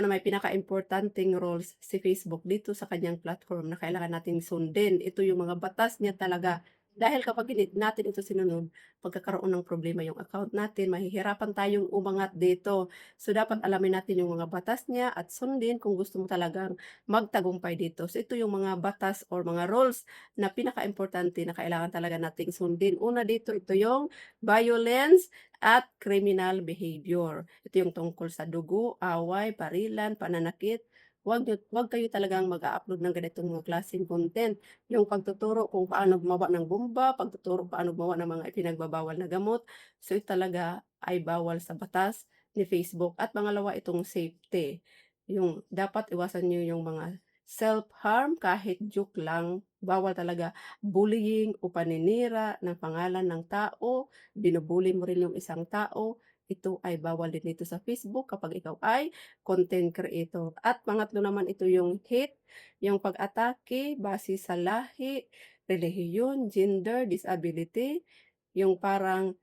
may pinakaimportanteng roles si Facebook dito sa kanyang platform na kailangan nating sundin. Ito yung mga batas niya talaga. Dahil kapag hindi natin ito sinunod, pagkakaroon ng problema yung account natin, mahihirapan tayong umangat dito. So, dapat alamin natin yung mga batas niya at sundin kung gusto mo talagang magtagumpay dito. So, ito yung mga batas or mga rules na pinaka-importante na kailangan talaga nating sundin. Una dito, ito yung violence at criminal behavior. Ito yung tungkol sa dugo, away, barilan, pananakit. Wag kayo talagang mag-a-upload ng ganitong mga klaseng content. Yung pagtuturo kung paano gumawa ng bomba, pagtuturo paano gumawa ng mga ipinagbabawal na gamot. So, ito talaga ay bawal sa batas ni Facebook. At pangalawa, itong safety. Yung dapat iwasan niyo yung mga self-harm kahit joke lang. Bawal talaga bullying o paninira ng pangalan ng tao, binubully mo rin yung isang tao, ito ay bawal din dito sa Facebook kapag ikaw ay content creator. At pangatlo naman ito yung hate, yung pag-atake base sa lahi, relihiyon, gender, disability, yung parang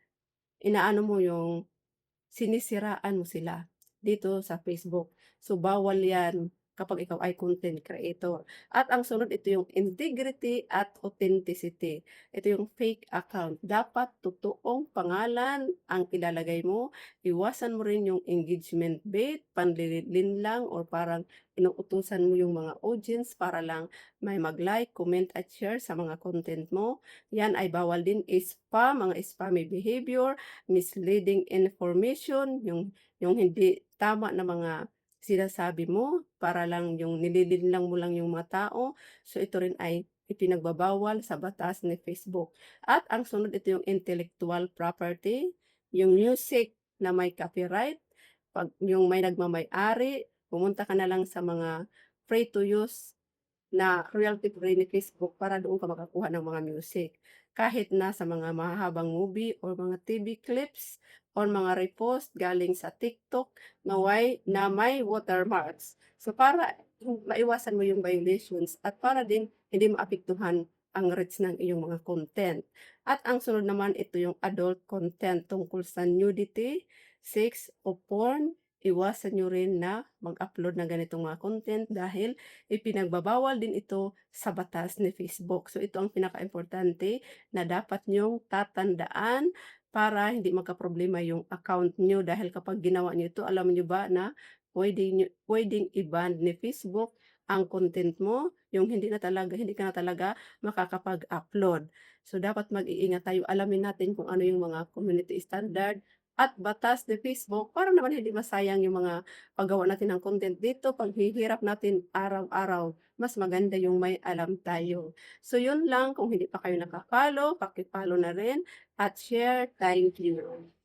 inaano mo yung sinisiraan mo sila dito sa Facebook. So, bawal 'yan kapag ikaw ay content creator. At ang sunod, ito yung integrity at authenticity. Ito yung fake account. Dapat totoong pangalan ang ilalagay mo. Iwasan mo rin yung engagement bait, panlilin lang or parang inuutusan mo yung mga audience para lang may mag-like, comment at share sa mga content mo. Yan ay bawal din. Spam, mga spammy behavior, misleading information, yung hindi tama na mga sinasabi mo para lang yung nililinlang mo lang yung mga tao. So, ito rin ay ipinagbabawal sa batas ni Facebook. At ang sunod, ito yung intellectual property, yung music na may copyright, 'pag yung may nagmamay-ari, pumunta ka na lang sa mga free to use na royalty free ni Facebook para doon ka makakuha ng mga music. Kahit na sa mga mahahabang movie or mga TV clips or mga repost galing sa TikTok na may watermarks. So, para maiwasan mo yung violations at para din hindi maapektuhan ang reach ng iyong mga content. At ang sunod naman, ito yung adult content tungkol sa nudity, sex o porn. Iwasan nyo rin na mag-upload ng ganitong mga content dahil ipinagbabawal din ito sa batas ni Facebook. So, ito ang pinakaimportante na dapat niyong tatandaan para hindi magkaproblema yung account niyo dahil kapag ginawa niyo ito, alam niyo ba na pwedeng i-ban ni Facebook ang content mo, yung hindi ka na talaga makakapag-upload. So, dapat mag-iingat tayo. Alamin natin kung ano yung mga community standard at batas ni Facebook para naman hindi masayang yung mga paggawa natin ng content dito, paghihirap natin araw-araw, mas maganda yung may alam tayo. So, yun lang, kung hindi pa kayo nakapalo, paki-follow na rin at share. Thank you.